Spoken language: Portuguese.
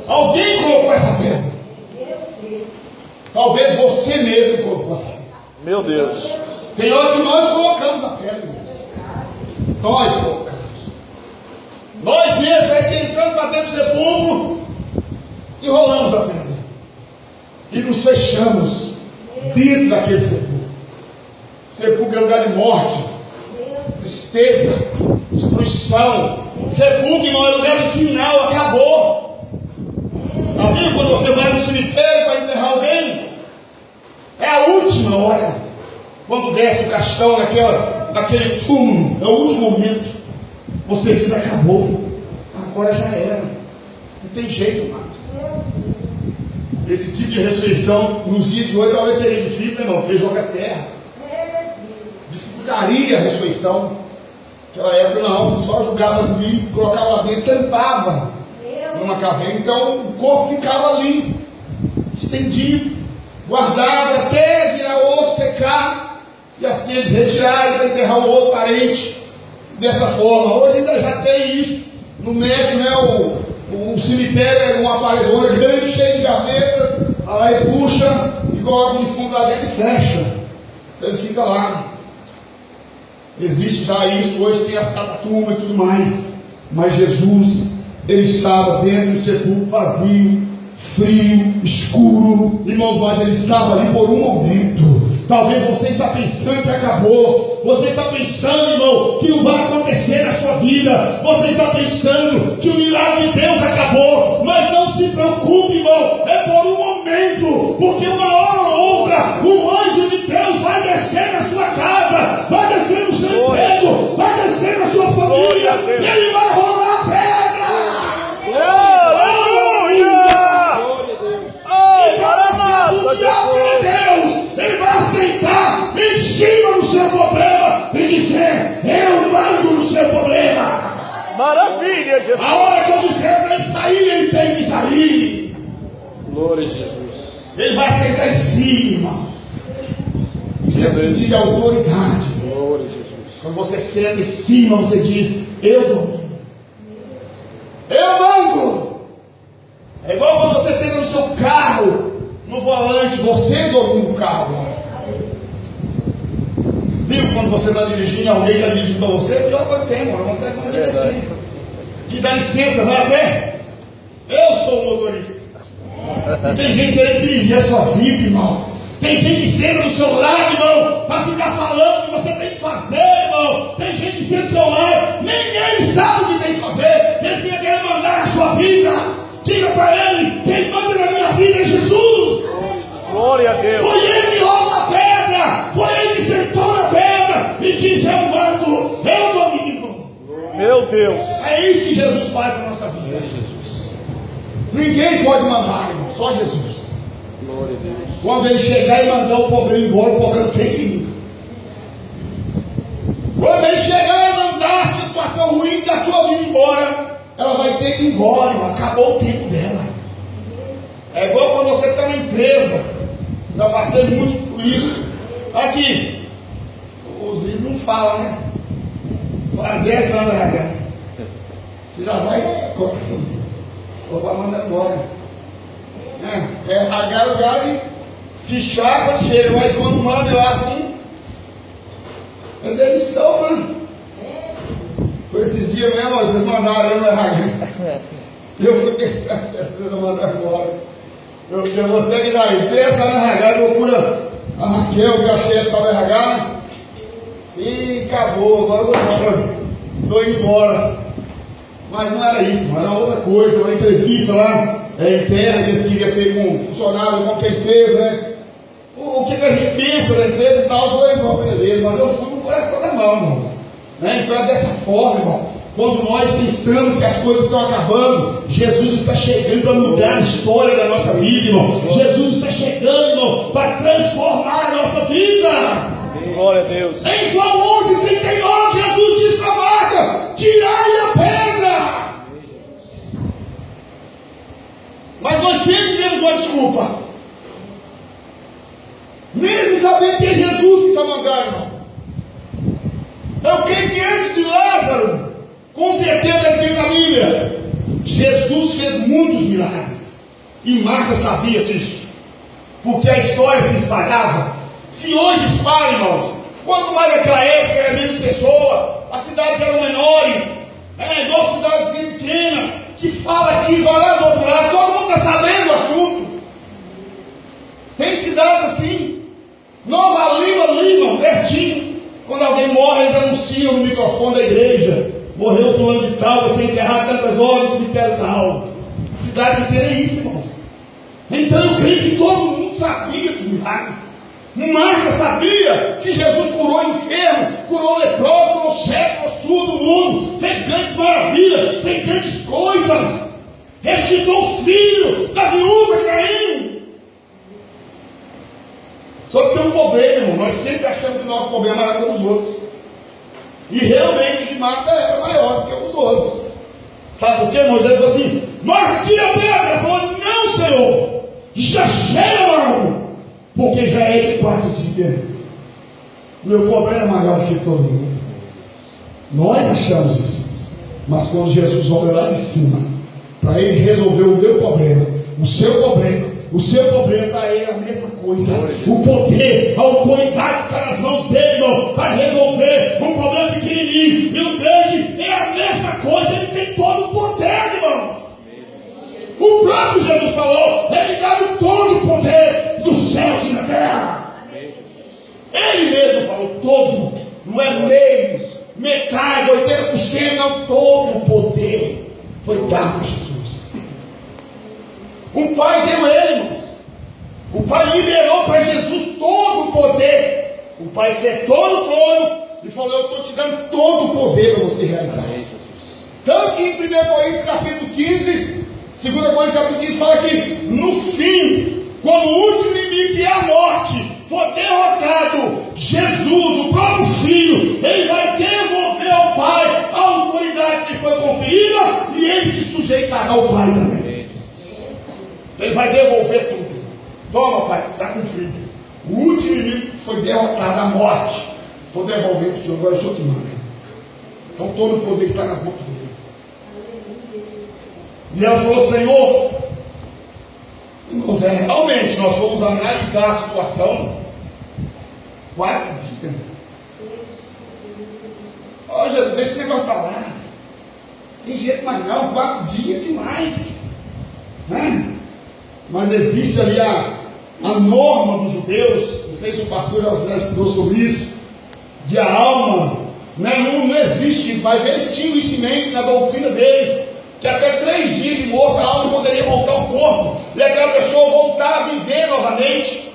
Alguém colocou essa pedra. Talvez você mesmo colocou essa pedra. Meu Deus. Tem hora que nós colocamos a pedra. Nós colocamos. Nós mesmos, parece que entramos para dentro do sepulcro e rolamos a pedra. E nos fechamos dentro daquele sepulcro. Sepulcro é lugar de morte, tristeza, destruição. Sepulcro não é lugar de final, acabou. Tá vendo quando você vai no cemitério para enterrar alguém? É a última hora. Quando desce o caixão naquele túmulo, é o último momento. Você diz: acabou, agora já era, não tem jeito mais. Esse tipo de ressurreição nos dias de hoje talvez seria difícil, né, irmão? Porque joga terra, dificultaria a ressurreição. Naquela época não, só jogava ali, colocava lá dentro, tampava numa caverna, então o corpo ficava ali, estendido, guardado até virar osso, secar, e assim eles retiraram para enterrar o outro parente. Dessa forma, hoje ainda já tem isso. No México, né, o cemitério é uma paredona grande, cheia de gavetas. Aí puxa e coloca no fundo lá dentro e fecha. Então ele fica lá. Existe já isso, hoje tem as catatumbas e tudo mais. Mas Jesus, ele estava dentro do sepulcro vazio, frio, escuro. Irmãos, mas ele estava ali por um momento. Talvez você está pensando que acabou. Você está pensando, irmão, que não vai acontecer na sua vida. Você está pensando que o milagre de Deus acabou. Mas não se preocupe, irmão. É por um momento. Porque uma hora ou outra, o anjo de Deus vai descer na sua casa. Vai descer no seu emprego. Vai descer na sua família. E ele vai rolar a pedra. O diabo de Deus, ele vai sentar em cima do seu problema e dizer: eu mando no seu problema. Maravilha, Jesus. A hora que eu disser para ele sair, ele tem que sair. Glória a Jesus. Ele vai sentar em cima, irmãos. Isso é sentir de autoridade. Glória a Jesus. Quando você senta em cima, você diz: eu domino, eu mando. É igual quando você senta no seu carro, no volante, você domina o carro. Viu? Quando você está dirigindo, alguém está dirigindo para você, pior que tem, mano. Não tem mais descer. Que dá licença, vai a pé? Eu sou o motorista. E tem gente querendo dirigir a sua vida, irmão. Tem gente que senta do seu lado, irmão, para ficar falando o que você tem que fazer, irmão. Tem gente que senta do seu lado, nem ele sabe o que tem que fazer. Ele fica querendo mandar na sua vida. Diga para ele: quem manda na minha vida é Jesus. Glória a Deus. Foi ele que rolou a pedra. Foi ele que sentou na pedra e disse: eu mando, eu domino. Meu Deus. É isso que Jesus faz na nossa vida. Ninguém pode mandar, irmão, só Jesus. Glória a Deus. Quando ele chegar e mandar o problema embora, o problema tem que ir. Quando ele chegar e mandar a situação ruim da sua vida embora, ela vai ter que ir embora, irmão. Acabou o tempo dela. É igual quando você está na empresa. Já passei muito por isso. Aqui, os livros não falam, né? Vai, desce lá no RH. Você já vai, como assim? Ou vai mandar embora. É RH lugar e fichar quando chega, mas quando manda eu assim, é demissão, mano. Foi esses dias mesmo, vocês mandaram eu no RH. Eu fui pensar que vocês vão mandar embora. Eu chamo você que daí, pensa no RH, procura a Raquel, que é a chefe do RH, né? E acabou, agora eu vou embora. Estou indo embora. Mas não era isso, mas era outra coisa, uma entrevista lá, interna, que eles queriam ter com um funcionário de qualquer empresa, né? O que a gente pensa da empresa e tal, foi bom, beleza, mas eu fui com o coração na mão, irmãos. Né? Então é dessa forma, irmão. Quando nós pensamos que as coisas estão acabando, Jesus está chegando para mudar a história da nossa vida, irmão. Jesus está chegando, irmão, para transformar a nossa vida. Glória a Deus. Em João 11:39, Jesus diz para Marta: tirai a pedra. Mas nós sempre temos uma desculpa, mesmo sabendo que é Jesus que está mandando, irmão. Eu creio que antes de Lázaro, com certeza está escrito na Bíblia, Jesus fez muitos milagres. E Marta sabia disso. Porque a história se espalhava. Se hoje espalha, irmãos, quanto mais naquela época era menos pessoa, as cidades eram menores, igual cidadezinha pequena, que fala aqui, vai lá do outro lado, todo mundo está sabendo o assunto. Tem cidades assim, Nova Lima, pertinho. Quando alguém morre, eles anunciam no microfone da igreja: morreu fulano de tal, vai ser enterrado tantas horas no cemitério tal. Cidade pequena é isso, irmãos. Então eu creio que todo mundo sabia dos milagres. Marta sabia que Jesus curou enfermo, curou leproso, curou cego, curou surdo, mundo, fez grandes maravilhas, fez grandes coisas, ressuscitou o filho da viúva de Naim. Só que tem um problema, irmão. Nós sempre achamos que o nosso problema é maior que os outros. E realmente o de Marta era maior do que os outros. Sabe por quê, irmão? Jesus falou assim: Marta, tira a pedra. Ela falou: não, Senhor, já chega logo, porque já é de 4 dias. Meu problema é maior do que todo mundo. Nós achamos isso. Mas quando Jesus olha lá de cima, para ele resolver o meu problema, o seu problema para ele é a mesma coisa. O poder, a autoridade está nas mãos dele, irmão, para resolver um problema pequenininho e um grande é a mesma coisa. Ele tem todo o poder, irmãos. O próprio Jesus falou: ele dá todo o poder dos céus e da terra. Ele mesmo falou todo, não é meio, metade, 80%, não, todo o poder foi dado a Jesus. O Pai deu ele, irmãos. O Pai liberou para Jesus todo o poder. O Pai sentou no trono e falou: eu estou te dando todo o poder para você realizar. Tanto que em 1 Coríntios capítulo 15, 2 Coríntios capítulo 15 fala que no fim, quando o último inimigo, que é a morte, for derrotado, Jesus, o próprio Filho, ele vai devolver ao Pai a autoridade que foi conferida, e ele se sujeitará ao Pai também. Ele vai devolver tudo. Toma, Pai, está cumprido. O último inimigo foi derrotado, a morte. Estou devolvendo para o Senhor, agora eu sou que manda. Então todo o poder está nas mãos dele. E ela falou: Senhor, irmãos, realmente nós fomos analisar a situação. 4 dias. Ó, Jesus, deixa esse negócio para lá. Tem jeito mais não, 4 dias demais. Né? Mas existe ali a norma dos judeus, não sei se o pastor já estudou sobre isso, de a alma, né? Não existe isso, mas eles tinham isso em mente na doutrina deles, que até 3 dias de morto a alma poderia voltar ao corpo, e aquela pessoa voltar a viver novamente.